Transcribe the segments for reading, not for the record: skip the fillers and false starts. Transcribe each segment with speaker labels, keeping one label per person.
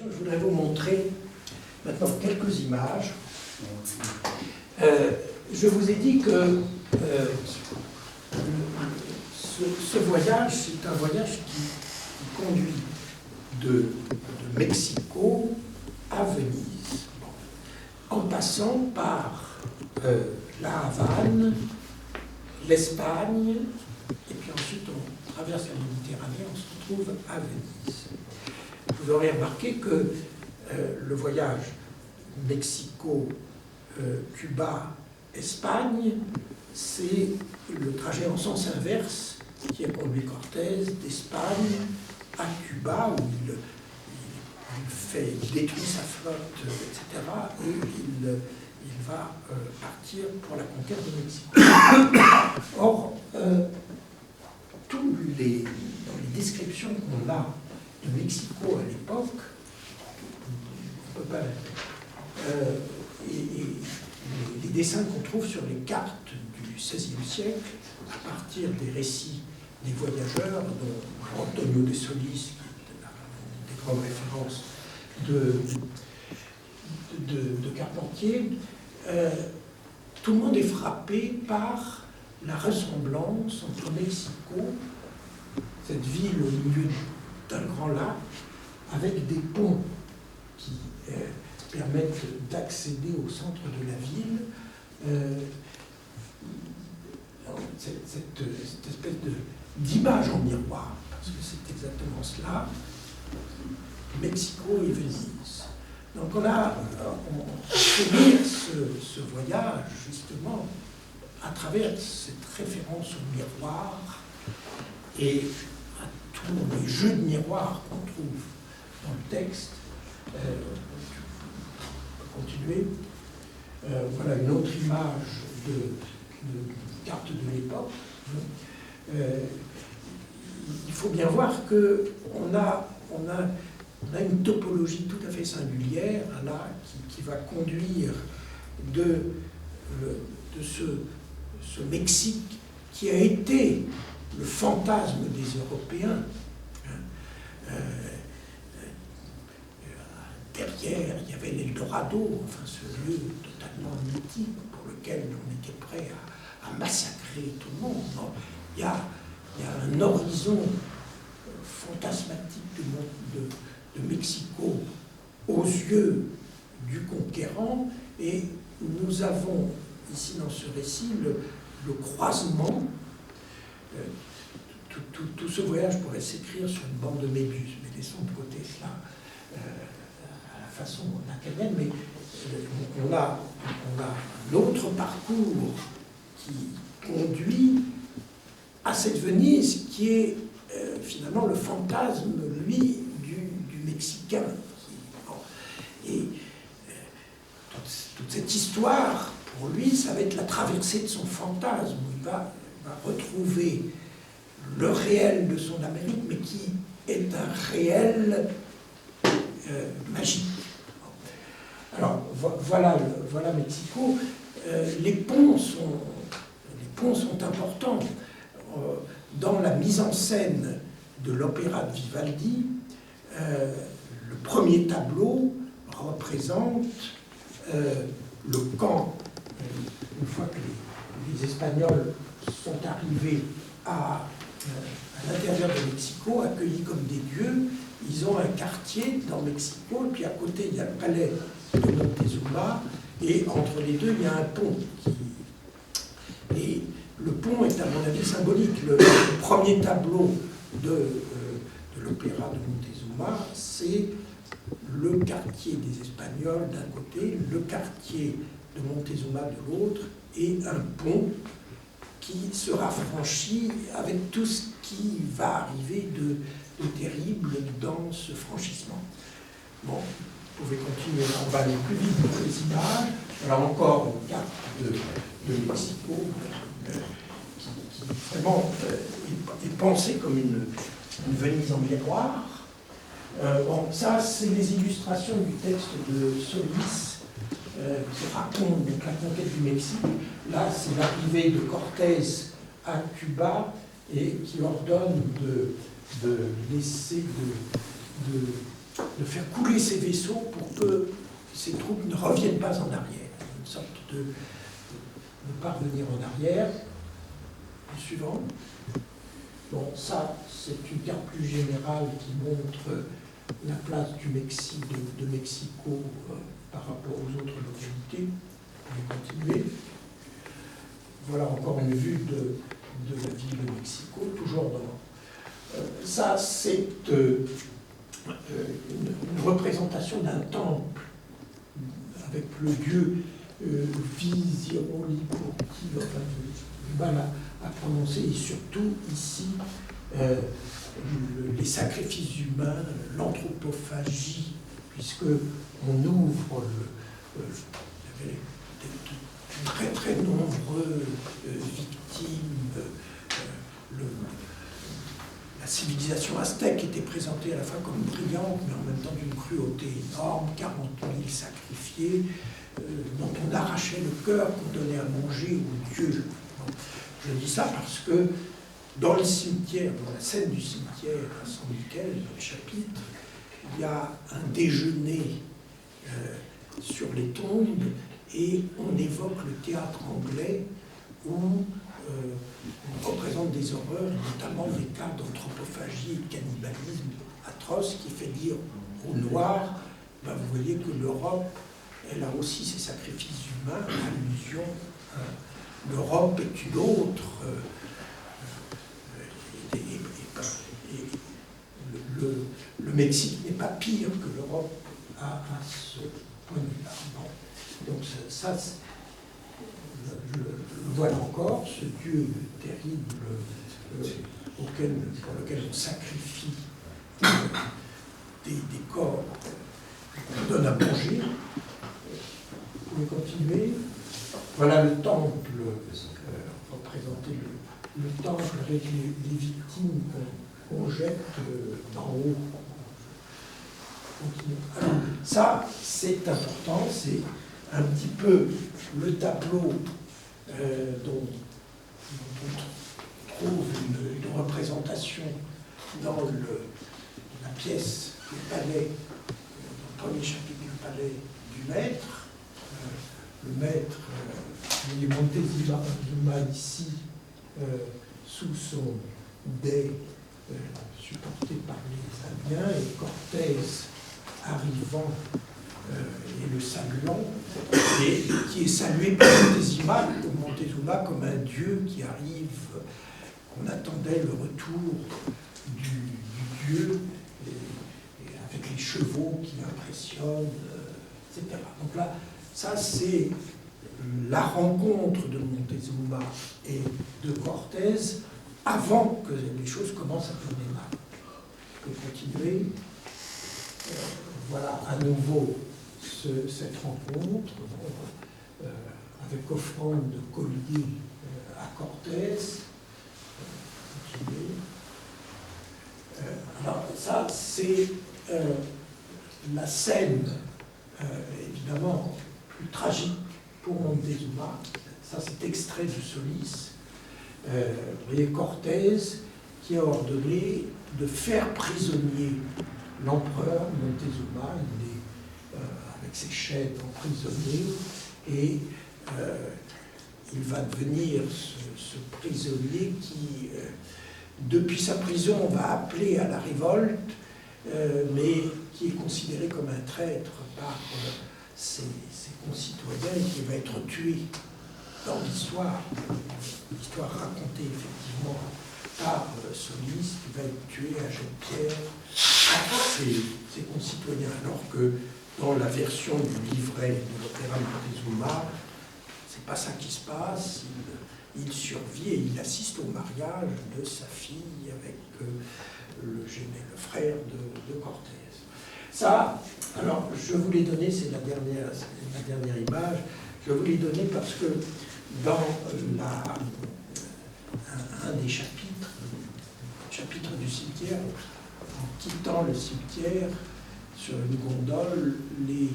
Speaker 1: présentation, je voudrais vous montrer maintenant quelques images. Je vous ai dit que ce voyage, c'est un voyage qui conduit de Mexico à Venise, en passant par la Havane, l'Espagne, et puis ensuite on traverse la Méditerranée, on se retrouve à Venise. Vous aurez remarqué que le voyage Mexico, Cuba, Espagne, c'est le trajet en sens inverse qui a conduit Cortés d'Espagne à Cuba, où il détruit sa flotte, etc., et il va partir pour la conquête de Mexico. Or, dans les descriptions qu'on a de Mexico à l'époque, on peut pas, et les dessins qu'on trouve sur les cartes du XVIe siècle, à partir des récits des voyageurs, dont Antonio de Solis, qui est des grandes références de Carpentier, tout le monde est frappé par la ressemblance entre Mexico, cette ville au milieu d'un grand lac, avec des ponts qui permettent d'accéder au centre de la ville. Cette espèce d'image en miroir, parce que c'est exactement cela, Mexico et Venise. Donc on fait lire ce voyage, justement, à travers cette référence au miroir et à tous les jeux de miroirs qu'on trouve dans le texte. On peut continuer. Voilà une autre image de carte de l'époque. Il faut bien voir qu'on a une topologie tout à fait singulière là, qui va conduire de ce Mexique qui a été le fantasme des Européens. Derrière, il y avait l'Eldorado, enfin ce lieu totalement mythique pour lequel on était prêt à massacrer tout le monde. Il y a un horizon fantasmatique de Mexico aux yeux du conquérant, et nous avons ici dans ce récit le croisement. Tout ce voyage pourrait s'écrire sur une bande de Mébus, mais laissons de côté cela à la façon lacanienne, mais on a un autre parcours qui conduit à cette Venise qui est finalement le fantasme, lui, du Mexicain. Et toute cette histoire, pour lui, ça va être la traversée de son fantasme, où il va retrouver le réel de son Amérique, mais qui est un réel magique. Alors, voilà Mexico. Les ponts sont importants. Dans la mise en scène de l'opéra de Vivaldi, le premier tableau représente le camp. Une fois que les Espagnols sont arrivés à l'intérieur de Mexico, accueillis comme des dieux, ils ont un quartier dans Mexico, et puis à côté il y a le palais de Montezuma, et entre les deux il y a un pont. Et le pont est à mon avis symbolique. Le premier tableau de l'opéra de Montezuma, c'est le quartier des Espagnols d'un côté, le quartier de Montezuma de l'autre, et un pont qui sera franchi avec tout ce qui va arriver de terrible dans ce franchissement. Bon, vous pouvez continuer, on va aller plus vite dans les images. Voilà encore une carte de Mexico qui vraiment est pensée comme une Venise en miroir. Bon, ça, c'est les illustrations du texte de Solis qui raconte donc la conquête du Mexique. Là, c'est l'arrivée de Cortés à Cuba et qui ordonne de laisser de faire couler ses vaisseaux pour que ses troupes ne reviennent pas en arrière. Une sorte de ne pas revenir en arrière. Le suivant. Bon, ça, c'est une carte plus générale qui montre la place du Mexique, de Mexico par rapport aux autres localités. On va continuer. Voilà encore une vue de la ville de Mexico, toujours dans... ça, c'est une représentation d'un temple avec le dieu Visirolikurti, enfin, du mal à prononcer, et surtout ici, les sacrifices humains, l'anthropophagie, puisque on ouvre très très nombreuses victimes. La civilisation aztèque était présentée à la fois comme brillante, mais en même temps d'une cruauté énorme, 40 000 sacrifiés, dont on arrachait le cœur pour donner à manger aux dieux. Je dis ça parce que dans le cimetière, dans la scène du cimetière à Saint-Michel, dans le chapitre, il y a un déjeuner sur les tombes et on évoque le théâtre anglais où on représente des horreurs, notamment des cas d'anthropophagie et de cannibalisme atroce qui fait dire aux Noirs, ben vous voyez que l'Europe, elle a aussi ses sacrifices humains, allusion. L'Europe est une autre. Le Mexique n'est pas pire que l'Europe à ce point de vue-là. Bon. Donc ça le voilà encore, ce Dieu terrible pour lequel on sacrifie des corps qu'on donne à manger. Vous pouvez continuer. Voilà le temple, représenter le temple avec les victimes qu'on jette d'en haut. Alors, ça, c'est important, c'est un petit peu le tableau dont on trouve une représentation dans la pièce du palais, dans le premier chapitre du palais du maître. Le maître, Montezuma ici, sous son dais supporté par les Indiens, et Cortés arrivant et le saluant, et qui est salué par Montezuma comme un dieu qui arrive, qu'on attendait le retour du dieu, et avec les chevaux qui impressionnent, etc. Donc là, ça c'est la rencontre de Montezuma et de Cortés avant que les choses commencent à tourner mal. Je peux continuer. Voilà à nouveau cette rencontre avec offrande de collier à Cortés. Alors ça, c'est la scène, évidemment, plus tragique pour Montezuma. Ça, c'est extrait du Solis. Vous voyez Cortés qui a ordonné de faire prisonnier l'empereur Montezuma. Il est avec ses chaînes emprisonné et il va devenir ce prisonnier qui, depuis sa prison, va appeler à la révolte, mais qui est considéré comme un traître par ses concitoyens et qui va être tué dans l'histoire racontée effectivement par Solis, qui va être tué à Jean-Pierre par ses concitoyens, alors que dans la version du livret de l'opéra Montezuma, c'est pas ça qui se passe. Il survit et il assiste au mariage de sa fille avec le frère de Cortés. Ça, alors, je vous l'ai donné, c'est la dernière image, je vous l'ai donné parce que dans un des chapitres du cimetière, en quittant le cimetière, sur une gondole, les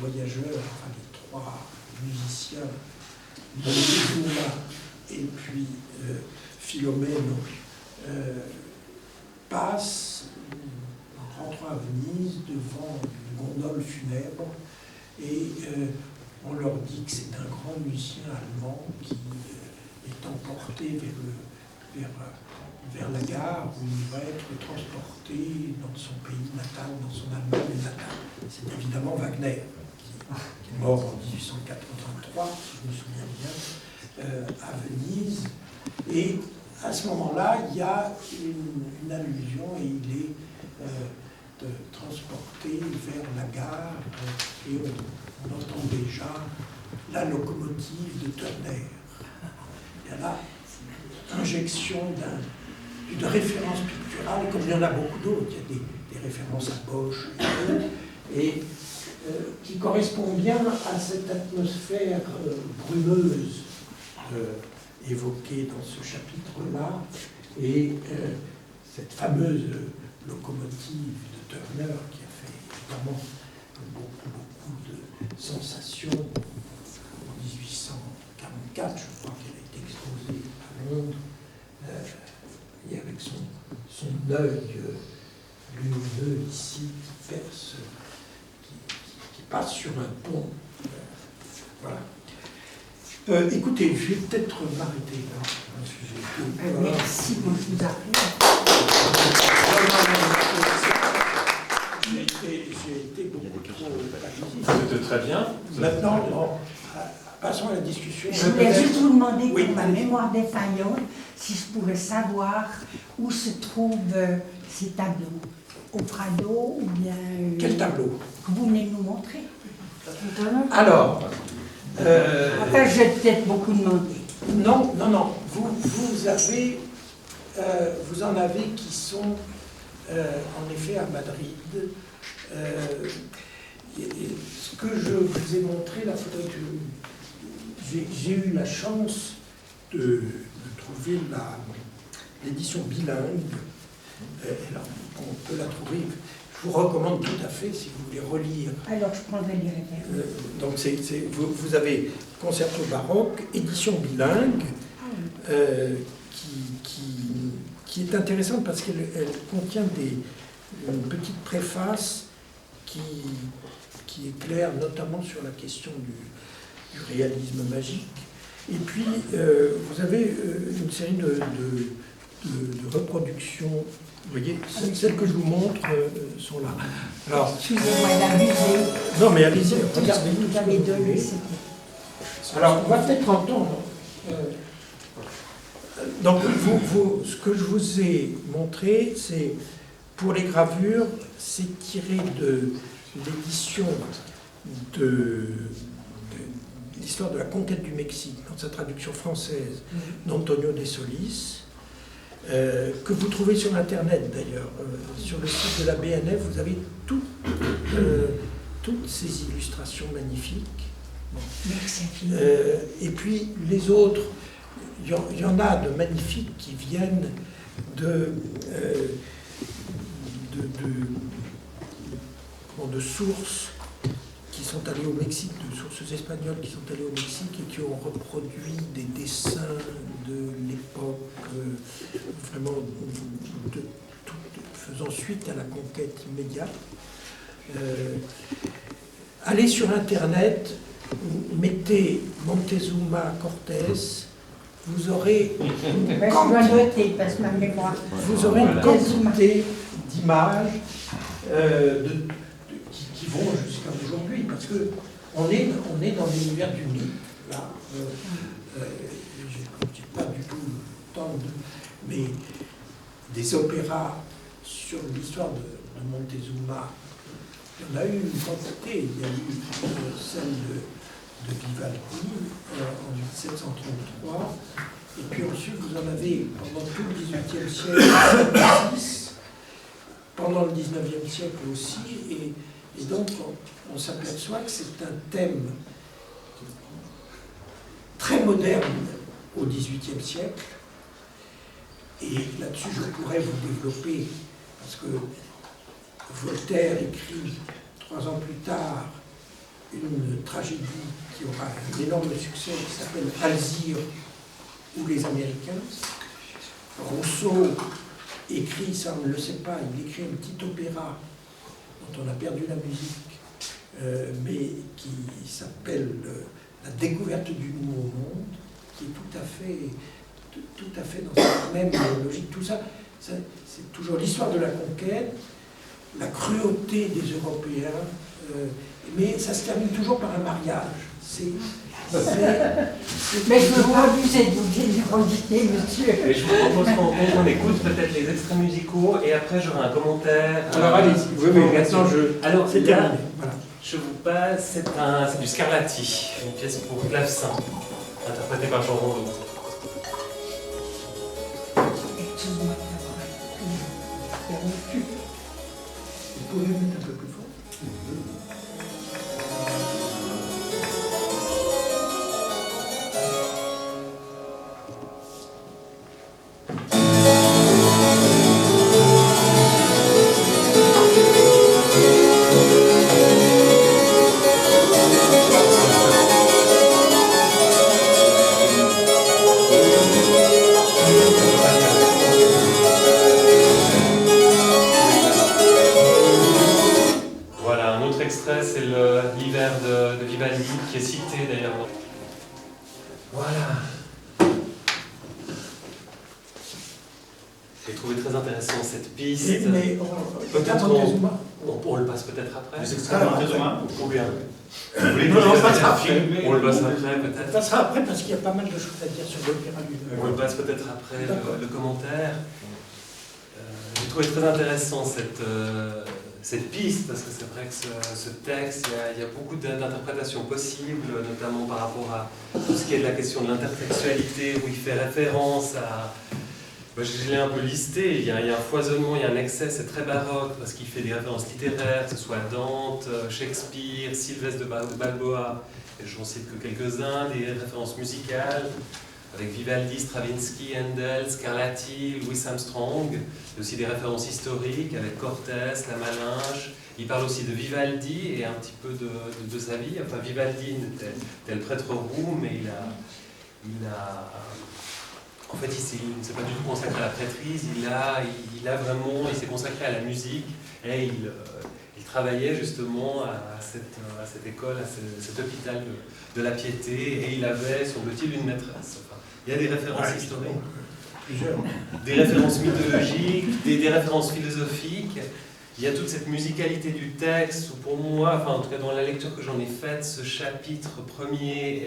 Speaker 1: voyageurs, enfin les trois musiciens, Montezuma et puis Philomène, passent, en rentrant à Venise, et on leur dit que c'est un grand musicien allemand qui est emporté vers la gare où il va être transporté dans son pays natal, dans son Allemagne natale. C'est évidemment Wagner, qui est mort en 1883, si je me souviens bien, à Venise. Et à ce moment-là, il y a une allusion et il est transporté vers la gare et on entend déjà la locomotive de Turner. Il y a là injection d'une référence picturale, comme il y en a beaucoup d'autres. Il y a des références à Bosch et qui correspond bien à cette atmosphère brumeuse évoquée dans ce chapitre-là, et cette fameuse locomotive de Turner qui a fait évidemment beaucoup de sensations en 1844, je crois qu'elle a été exposée à Londres, et avec son œil lumineux ici qui perce, qui passe sur un pont. Voilà. Écoutez, je vais peut-être m'arrêter là. Parce que
Speaker 2: merci, moi je vous
Speaker 1: j'ai été beaucoup trop passif.
Speaker 3: C'était très bien.
Speaker 1: Maintenant, passons à la discussion.
Speaker 2: Je voulais juste vous demander,
Speaker 1: oui,
Speaker 2: pour ma mémoire défaillante, si je pourrais savoir où se trouvent ces tableaux. Au Prado ou bien...
Speaker 1: Quel tableau?
Speaker 2: Que vous venez nous montrer.
Speaker 1: Alors...
Speaker 2: Enfin, j'ai peut-être beaucoup demandé.
Speaker 1: Non. Vous en avez qui sont en effet à Madrid. Ce que je vous ai montré, là, faudrait que j'ai eu la chance de trouver l'édition bilingue. Alors, on peut la trouver. Je vous recommande tout à fait si vous voulez relire.
Speaker 2: Alors je prendrai les références.
Speaker 1: Donc vous avez Concerto baroque, édition bilingue, qui est intéressante parce qu'elle contient une petite préface qui éclaire notamment sur la question du réalisme magique. Et puis vous avez une série de reproductions. Vous voyez, celles que je vous montre sont là. Alors,
Speaker 2: excusez-moi d'abuser.
Speaker 1: Non, mais allez-y, regardez tout
Speaker 2: Vous
Speaker 1: ce que
Speaker 2: avez
Speaker 1: vous
Speaker 2: donné,
Speaker 1: voulez.
Speaker 2: c'était...
Speaker 1: Alors, on va peut-être entendre. Donc, ce que je vous ai montré, c'est, pour les gravures, c'est tiré de l'édition de l'histoire de la conquête du Mexique, dans sa traduction française d'Antonio de Solis. Que vous trouvez sur Internet d'ailleurs, sur le site de la BNF, vous avez toutes ces illustrations magnifiques. Bon. Et puis les autres, il y en a de magnifiques qui viennent de sources qui sont allées au Mexique, de sources espagnoles qui sont allées au Mexique et qui ont reproduit des dessins de l'époque, vraiment faisant suite à la conquête immédiate. Allez sur Internet, mettez Montezuma Cortés, vous aurez une quantité, vous aurez une quantité d'images qui vont jusqu'à aujourd'hui, parce que on est dans l'univers du mythe, là. J'ai pas du tout le temps mais des opéras sur l'histoire de Montezuma, il y en a eu une quantité. Il y a eu celle de Vivaldi en 1733, et puis ensuite vous en avez pendant tout le XVIIIe siècle, pendant le XIXe siècle aussi, et donc on s'aperçoit que c'est un thème très moderne au XVIIIe siècle, et là-dessus je pourrais vous développer, parce que Voltaire écrit 3 ans plus tard une tragédie qui aura un énorme succès qui s'appelle Alzire ou les Américains. Rousseau écrit, ça on ne le sait pas, il écrit un petit opéra dont on a perdu la musique, mais qui s'appelle La découverte du nouveau monde, qui est tout à fait dans cette même logique. Tout ça, c'est toujours l'histoire de la conquête, la cruauté des Européens, mais ça se termine toujours par un mariage.
Speaker 2: Mais je veux pas abuser de vos générosité, monsieur.
Speaker 3: Et je vous propose qu'on écoute peut-être les extraits musicaux et après j'aurai un commentaire.
Speaker 1: Alors allez-y, oui, maintenant
Speaker 3: Alors
Speaker 1: c'est
Speaker 3: là,
Speaker 1: terminé. Voilà.
Speaker 3: je vous passe, c'est du Scarlatti, une pièce pour clavecin, interprétée par Jean Rondeau.
Speaker 2: Excuse-moi d'avoir interrompu.
Speaker 1: Vous pouvez mettre un peu plus fort.
Speaker 3: Voilà, un autre extrait, c'est l'hiver de Vivaldi, qui est cité d'ailleurs. Voilà. J'ai trouvé très intéressant cette piste.
Speaker 1: Mais
Speaker 3: Peut-être
Speaker 1: Montezuma.
Speaker 3: on le passe peut-être après.
Speaker 4: Les extraits de Montezuma.
Speaker 3: Ou bien.
Speaker 4: Vous voulez
Speaker 1: Non,
Speaker 4: que je
Speaker 1: ça
Speaker 4: fasse
Speaker 1: sera
Speaker 4: un
Speaker 1: après.
Speaker 4: film
Speaker 3: On le passe après
Speaker 1: Ça
Speaker 3: peut-être.
Speaker 1: passera après parce qu'il y a pas mal de choses à dire sur l'opéra du
Speaker 3: On le passe peut-être après
Speaker 1: D'accord.
Speaker 3: le commentaire. J'ai trouvé très intéressant cette piste, parce que c'est vrai que ce texte, il y a beaucoup d'interprétations possibles, notamment par rapport à tout ce qui est de la question de l'intertextualité, où il fait référence à... Je l'ai un peu listé, il y a un foisonnement, il y a un excès, c'est très baroque, parce qu'il fait des références littéraires, que ce soit Dante, Shakespeare, Sylvestre de Balboa, et j'en cite que quelques-uns, des références musicales, avec Vivaldi, Stravinsky, Handel, Scarlatti, Louis Armstrong. Il y a aussi des références historiques avec Cortés, La Malinche. Il parle aussi de Vivaldi et un petit peu de sa vie. Enfin, Vivaldi était le prêtre roux, mais en fait, il ne s'est pas du tout consacré à la prêtrise. Il s'est consacré à la musique et il travaillait justement à cette école, à cet hôpital de la Piété, et il avait, semble-t-il, une maîtresse. Enfin, il y a des références historiques,
Speaker 1: Plusieurs.
Speaker 3: des références mythologiques, des références philosophiques. Il y a toute cette musicalité du texte, où pour moi, enfin en tout cas dans la lecture que j'en ai faite, ce chapitre premier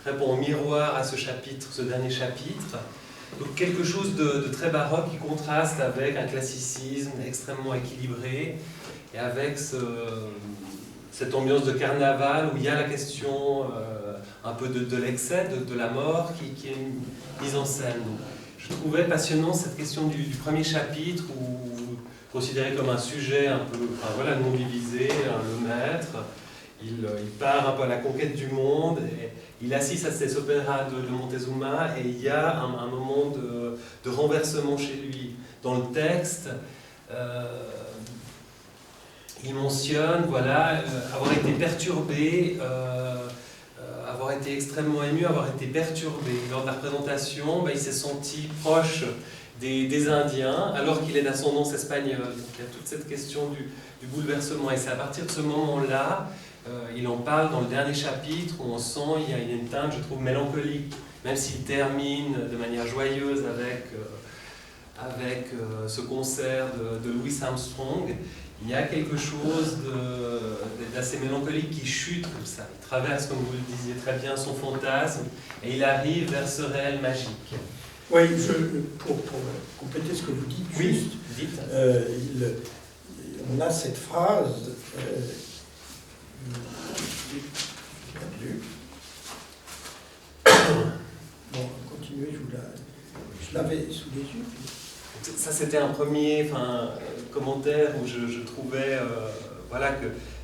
Speaker 3: répond au miroir à ce dernier chapitre. Donc quelque chose de très baroque qui contraste avec un classicisme extrêmement équilibré, et avec cette ambiance de carnaval où il y a la question un peu de l'excès, de la mort qui est mise en scène. Donc, je trouvais passionnant cette question du premier chapitre, où considéré comme un sujet un peu non divisé, le maître, il part un peu à la conquête du monde, et il assiste à ces opéras de Montezuma, et il y a un moment de renversement chez lui. Dans le texte, il mentionne avoir été perturbé, avoir été extrêmement ému, avoir été perturbé. Lors de la représentation, il s'est senti proche des Indiens, alors qu'il est d'ascendance espagnole. Donc il y a toute cette question du bouleversement. Et c'est à partir de ce moment-là, il en parle dans le dernier chapitre, où on sent il y a une teinte, je trouve, mélancolique. Même s'il termine de manière joyeuse avec ce concert de Louis Armstrong, il y a quelque chose d'assez mélancolique qui chute comme ça. Il traverse, comme vous le disiez très bien, son fantasme, et il arrive vers ce réel magique.
Speaker 1: Oui, pour compléter ce que vous dites,
Speaker 3: Oui,
Speaker 1: juste,
Speaker 3: dites.
Speaker 1: On a cette phrase, perdu. Bon, continuez, je l'avais sous les yeux.
Speaker 3: Ça, c'était un premier commentaire où je trouvais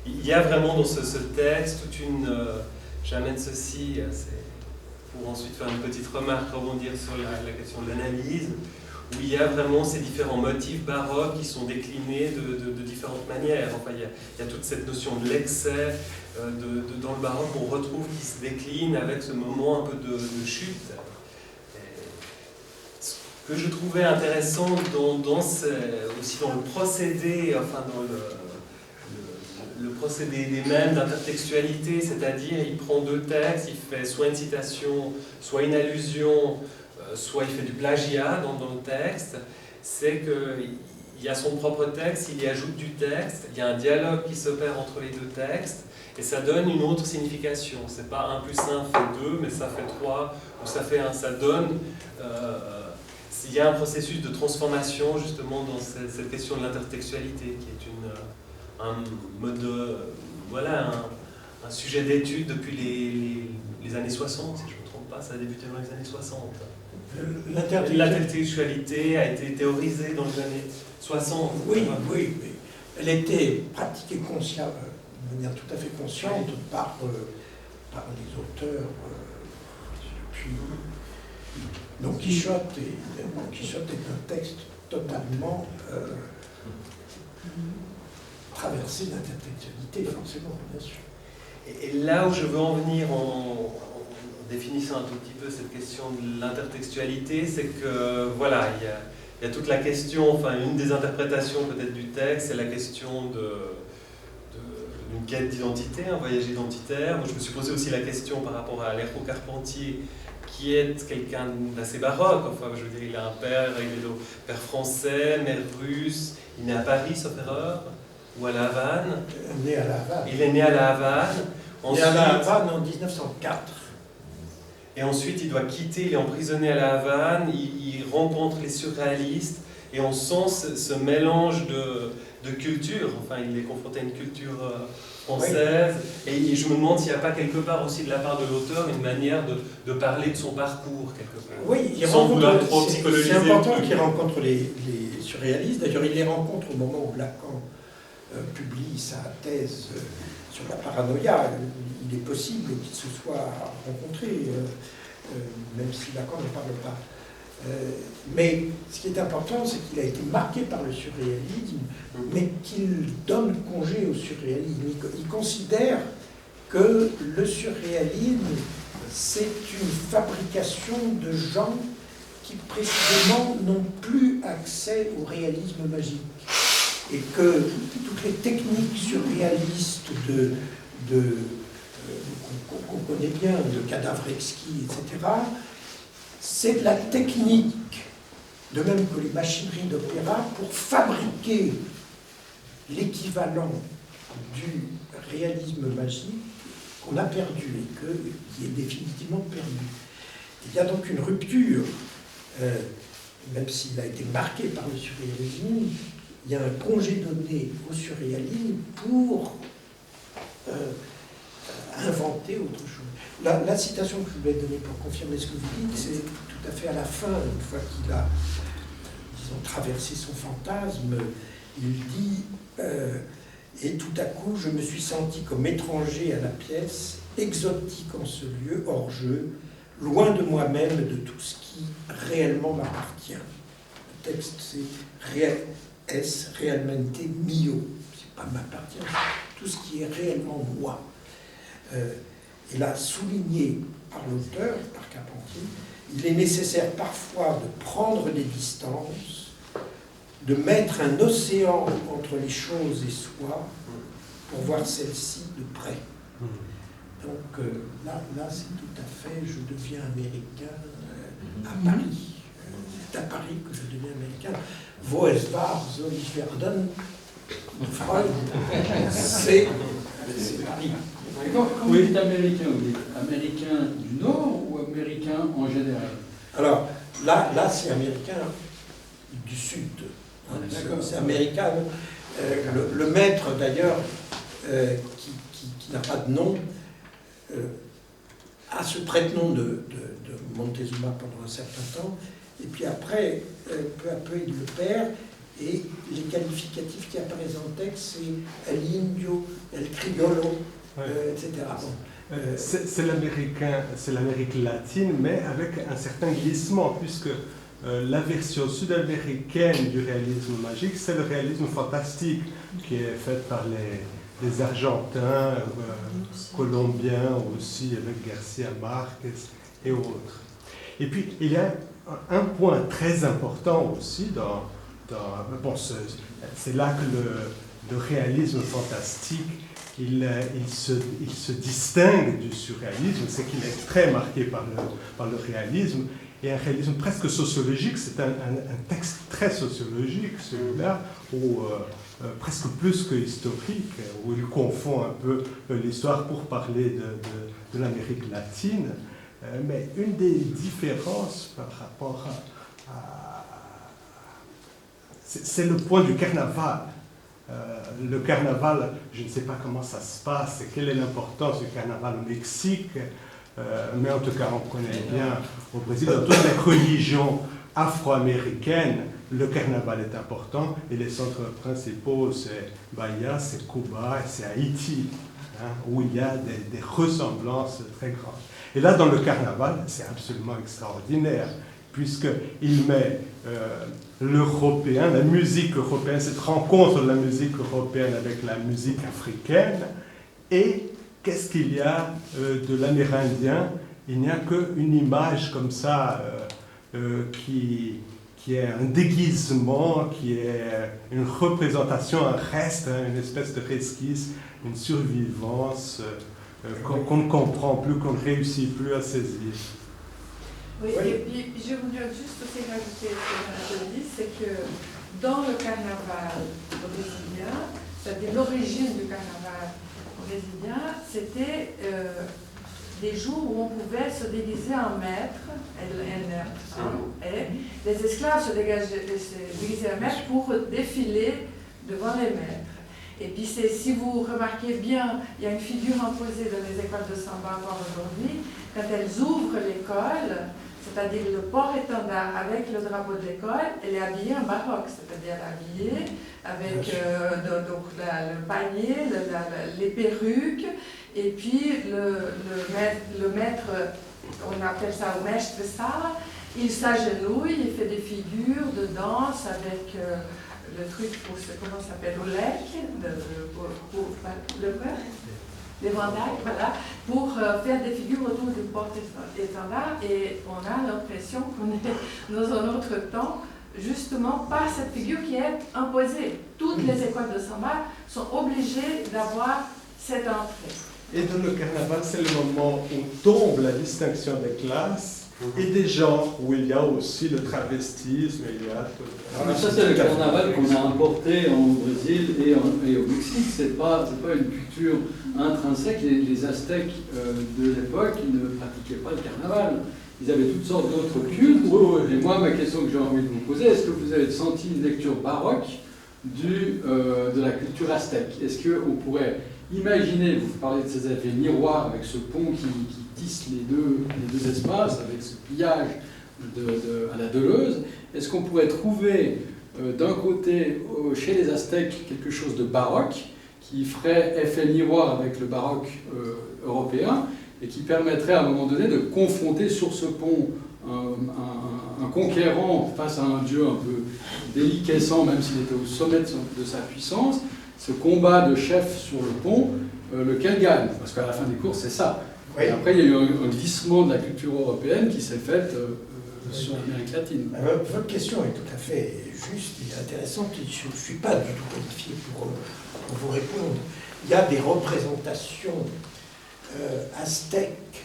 Speaker 3: qu'il y a vraiment dans ce texte toute une... J'amène ceci, pour ensuite faire une petite remarque, rebondir sur la question de l'analyse, où il y a vraiment ces différents motifs baroques qui sont déclinés de différentes manières. Enfin, il y a toute cette notion de l'excès dans le baroque qu'on retrouve qui se décline avec ce moment un peu de chute. Que je trouvais intéressant aussi dans le procédé, enfin dans le procédé des mêmes d'intertextualité, c'est-à-dire il prend deux textes, il fait soit une citation, soit une allusion, soit il fait du plagiat dans le texte, c'est qu'il y a son propre texte, il y ajoute du texte, il y a un dialogue qui s'opère entre les deux textes, et ça donne une autre signification. C'est pas 1 plus 1 fait 2, mais ça fait 3, ou ça fait 1. Ça donne... il y a un processus de transformation justement dans cette question de l'intertextualité, qui est un mode, voilà, un sujet d'étude depuis les années 60, si je ne me trompe pas, ça a débuté dans les années 60. L'intertextualité a été théorisée dans les années 60.
Speaker 1: Oui, oui, mais elle était pratiquée de manière tout à fait consciente par les auteurs depuis... Don Quichotte est un texte totalement traversé d'intertextualité, forcément, bien sûr.
Speaker 3: Et là où je veux en venir en définissant un tout petit peu cette question de l'intertextualité, c'est que voilà, il y a toute la question, enfin une des interprétations peut-être du texte, c'est la question d'une quête d'identité, un voyage identitaire. Moi, je me suis posé aussi la question par rapport à Alejo Carpentier, qui est quelqu'un d'assez baroque. Enfin, je veux dire, il a un père, père français, mère russe, il est né à Paris, sauf erreur, ou à La Havane.
Speaker 1: Né à La Havane.
Speaker 3: Il est né à La Havane.
Speaker 1: Né à La Havane en 1904.
Speaker 3: Et ensuite, il doit quitter, il est emprisonné à La Havane, il rencontre les surréalistes, et on sent ce mélange de cultures. Enfin, il est confronté à une culture française, oui. Et je me demande s'il n'y a pas quelque part aussi de la part de l'auteur une manière de parler de son parcours, quelque part.
Speaker 1: Oui, c'est important qu'il rencontre les surréalistes. D'ailleurs, il les rencontre au moment où Lacan publie sa thèse sur la paranoïa. Il est possible qu'ils se soient rencontrés, même si Lacan ne parle pas. Mais ce qui est important, c'est qu'il a été marqué par le surréalisme, mais qu'il donne congé au surréalisme. Il considère que le surréalisme, c'est une fabrication de gens qui précisément n'ont plus accès au réalisme magique. Et que toutes les techniques surréalistes qu'on connaît bien, de cadavres exquis, etc., c'est de la technique, de même que les machineries d'opéra, pour fabriquer l'équivalent du réalisme magique qu'on a perdu et qui est définitivement perdu. Il y a donc une rupture, même s'il a été marqué par le surréalisme, il y a un congé donné au surréalisme pour inventer autre chose. La citation que je voulais donner pour confirmer ce que vous dites, c'est tout à fait à la fin, une fois qu'il a, disons, traversé son fantasme, il dit et tout à coup, je me suis senti comme étranger à la pièce, exotique en ce lieu, hors jeu, loin de moi-même, de tout ce qui réellement m'appartient. Le texte, c'est es realmente mio, c'est pas m'appartient, tout ce qui est réellement moi. Et là, souligné par l'auteur, par Carpentier, il est nécessaire parfois de prendre des distances, de mettre un océan entre les choses et soi pour voir celle-ci de près. Donc là c'est tout à fait, je deviens américain à Paris. C'est à Paris que je deviens américain. Wo es war, soll ich werden, Freud, c'est Paris.
Speaker 5: Quand vous dites américain, vous dites américain du Nord ou américain en général?
Speaker 1: Alors, là c'est américain du Sud. C'est américain. Le maître, d'ailleurs, qui n'a pas de nom, a ce prête-nom de Montezuma pendant un certain temps, et puis après, peu à peu, il le perd, et les qualificatifs qui apparaissent dans le texte, c'est l'Indio, el Criollo, etc. Bon.
Speaker 6: C'est l'Amérique latine, mais avec un certain glissement, puisque la version sud-américaine du réalisme magique, c'est le réalisme fantastique, qui est fait par les Argentins, Colombiens aussi, avec Garcia Marquez et autres. Et puis, il y a un point très important aussi bon, c'est là que le réalisme fantastique il se distingue du surréalisme, c'est qu'il est très marqué par le réalisme, et un réalisme presque sociologique. C'est un texte très sociologique, celui-là, presque plus que historique, où il confond un peu l'histoire pour parler de l'Amérique latine. Mais une des différences par rapport c'est le point du carnaval. Le carnaval, je ne sais pas comment ça se passe et quelle est l'importance du carnaval au Mexique, mais en tout cas, on connaît bien au Brésil, dans toutes les religions afro-américaines, le carnaval est important et les centres principaux, c'est Bahia, c'est Cuba et c'est Haïti, où il y a des ressemblances très grandes. Et là, dans le carnaval, c'est absolument extraordinaire, puisqu'il met l'européen, la musique européenne, cette rencontre de la musique européenne avec la musique africaine. Et qu'est-ce qu'il y a de l'amérindien? Il n'y a qu'une image comme ça qui est un déguisement, qui est une représentation, un reste, une espèce de resquisse, une survivance qu'on ne comprend plus, qu'on ne réussit plus à saisir.
Speaker 7: Oui, et puis je voudrais juste aussi rajouter ce que je dis, c'est que dans le carnaval brésilien, c'est-à-dire l'origine du carnaval brésilien, c'était des jours où on pouvait se déguiser en maître, et les esclaves se déguisaient en maître pour défiler devant les maîtres. Et puis si vous remarquez bien, il y a une figure imposée dans les écoles de samba encore aujourd'hui, quand elles ouvrent l'école, c'est-à-dire le port-étendard avec le drapeau de l'école, elle est habillée en baroque, c'est-à-dire habillée avec donc le panier, les perruques, et puis le maître, on appelle ça au maître ça, il s'agenouille, il fait des figures de danse avec le truc pour comment ça s'appelle, au lec, l'éventail, voilà, pour faire des figures autour du porte-étendard, et on a l'impression qu'on est dans un autre temps, justement par cette figure qui est imposée. Toutes les écoles de samba sont obligées d'avoir cette entrée.
Speaker 6: Et dans le carnaval, c'est le moment où tombe la distinction des classes et des genres, où il y a aussi le travestisme, il y a tout.
Speaker 5: Mais ça, c'est le carnaval qu'on a importé au Brésil et au Mexique. C'est pas une culture intrinsèque. Les Aztèques de l'époque, ils ne pratiquaient pas le carnaval. Ils avaient toutes sortes d'autres cultes. Et moi, ma question que j'ai envie de vous poser, est-ce que vous avez senti une lecture baroque de la culture aztèque? Est-ce qu'on pourrait imaginer, vous parlez de ces effets miroirs avec ce pont qui tisse les deux espaces, avec ce pillage à la Deleuze, est-ce qu'on pourrait trouver d'un côté, chez les Aztèques, quelque chose de baroque, qui ferait effet miroir avec le baroque européen, et qui permettrait à un moment donné de confronter sur ce pont un conquérant face à un dieu un peu déliquescent, même s'il était au sommet de sa puissance, ce combat de chef sur le pont, lequel gagne? Parce qu'à la fin des courses, c'est ça.
Speaker 1: Oui.
Speaker 5: Et après, il y a eu un glissement de la culture européenne qui s'est fait sur l'Amérique latine.
Speaker 1: Votre question est tout à fait juste et intéressante. Je ne suis pas du tout qualifié pour vous répondre. Il y a des représentations aztèques,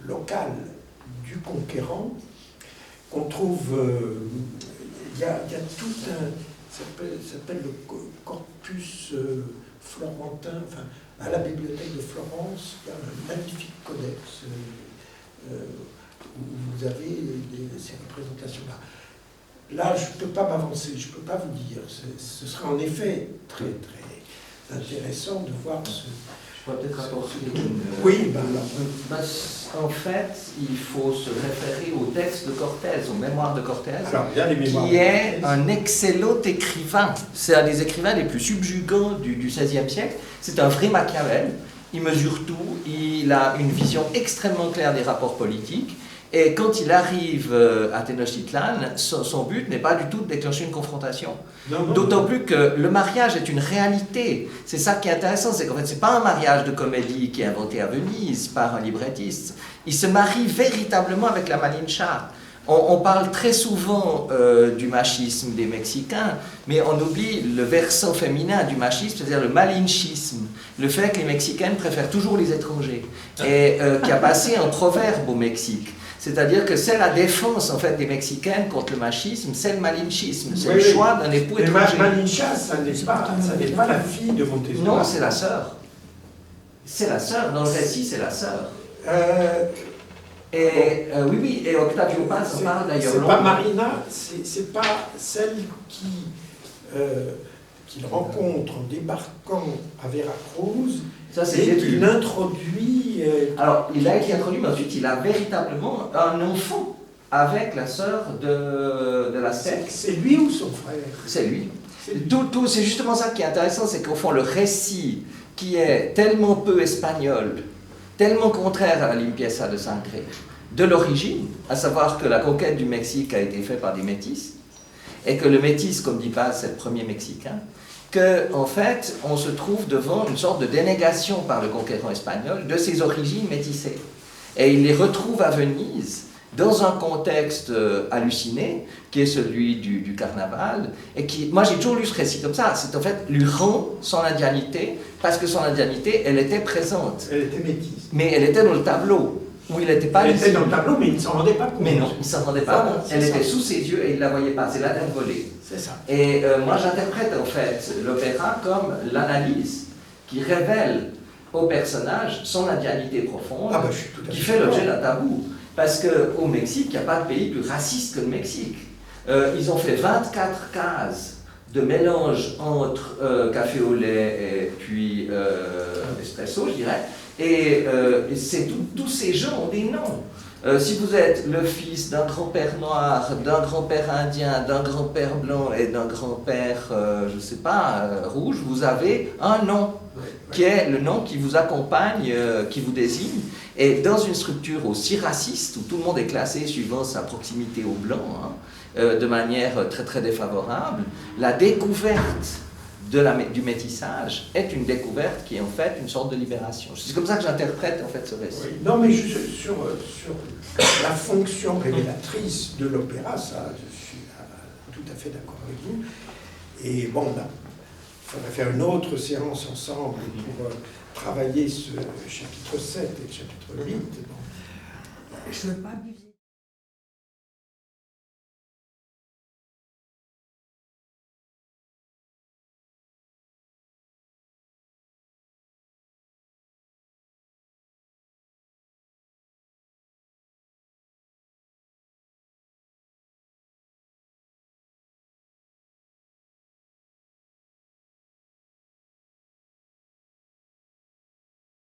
Speaker 1: locales du conquérant, qu'on trouve. Il y a tout un. Ça s'appelle le corpus florentin, enfin, à la bibliothèque de Florence, il y a un magnifique codex où vous avez ces représentations-là. Là, je ne peux pas m'avancer, je ne peux pas vous dire. Ce serait en effet très, très intéressant de voir ce...
Speaker 8: Je pourrais peut-être apporter
Speaker 1: Oui,
Speaker 8: en fait, il faut se référer au texte de Cortés, aux mémoires de Cortés, qui est un excellent écrivain. C'est un des écrivains les plus subjugants du XVIe siècle. C'est un vrai Machiavel. Il mesure tout. Il a une vision extrêmement claire des rapports politiques. Et quand il arrive à Tenochtitlan, son but n'est pas du tout de déclencher une confrontation. D'autant plus que le mariage est une réalité. C'est ça qui est intéressant, c'est qu'en fait, ce n'est pas un mariage de comédie qui est inventé à Venise par un librettiste. Il se marie véritablement avec la Malincha. On parle très souvent du machisme des Mexicains, mais on oublie le versant féminin du machisme, c'est-à-dire le malinchisme, le fait que les Mexicaines préfèrent toujours les étrangers, et qui a passé un proverbe au Mexique. C'est-à-dire que c'est la défense en fait des Mexicaines contre le machisme, c'est le malinchisme, c'est le choix d'un époux étranger.
Speaker 1: Malincha, ça n'est pas la fille de Montezuma.
Speaker 8: Non, c'est la sœur. C'est la sœur, dans le récit, c'est la sœur. Oui, et Octavio Paz en parle d'ailleurs.
Speaker 1: C'est pas Marina, c'est pas celle qu'il rencontre en débarquant à Veracruz.
Speaker 8: Ça, c'est
Speaker 1: et qu'il introduit.
Speaker 8: Alors, il a été introduit, mais ensuite, il a véritablement un enfant avec la sœur de la secte.
Speaker 1: C'est lui ou son frère?
Speaker 8: C'est lui. C'est justement ça qui est intéressant, c'est qu'au fond, le récit qui est tellement peu espagnol, tellement contraire à la limpieza de Sangre, de l'origine, à savoir que la conquête du Mexique a été faite par des métis, et que le métis, comme dit Paz, c'est le premier Mexicain, qu'en fait, on se trouve devant une sorte de dénégation par le conquérant espagnol de ses origines métissées. Et il les retrouve à Venise, dans un contexte halluciné, qui est celui du carnaval, et qui, moi j'ai toujours lu ce récit comme ça, c'est en fait lui rend son indianité, parce que son indianité, elle était présente.
Speaker 1: Elle était métisse.
Speaker 8: Mais elle était dans le tableau, où il n'était pas
Speaker 1: Elle était dans le tableau, mais il ne s'en rendait pas compte.
Speaker 8: Mais non, il ne s'en rendait pas compte. Elle était sous ses yeux et il ne la voyait pas, c'est la terre volée.
Speaker 1: C'est ça.
Speaker 8: Et moi j'interprète en fait l'opéra comme l'analyse qui révèle au personnage son indianité profonde, qui fait l'objet d'un tabou. Parce qu'au Mexique, il n'y a pas de pays plus raciste que le Mexique. Ils ont fait 24 cases de mélange entre café au lait et puis espresso, je dirais. Et tous ces gens ont des noms. Si vous êtes le fils d'un grand-père noir, d'un grand-père indien, d'un grand-père blanc et d'un grand-père, je ne sais pas, rouge, vous avez un nom, qui est le nom qui vous accompagne, qui vous désigne. Et dans une structure aussi raciste, où tout le monde est classé suivant sa proximité au blanc, de manière très très défavorable, la découverte du métissage est une découverte qui est en fait une sorte de libération. C'est comme ça que j'interprète en fait ce récit.
Speaker 1: Oui. Non, mais sur la fonction révélatrice de l'opéra, ça, je suis tout à fait d'accord avec vous. Et bon, il faudrait faire une autre séance ensemble pour travailler ce chapitre 7 et le chapitre 8. Bon.
Speaker 2: Je ne veux pas abuser.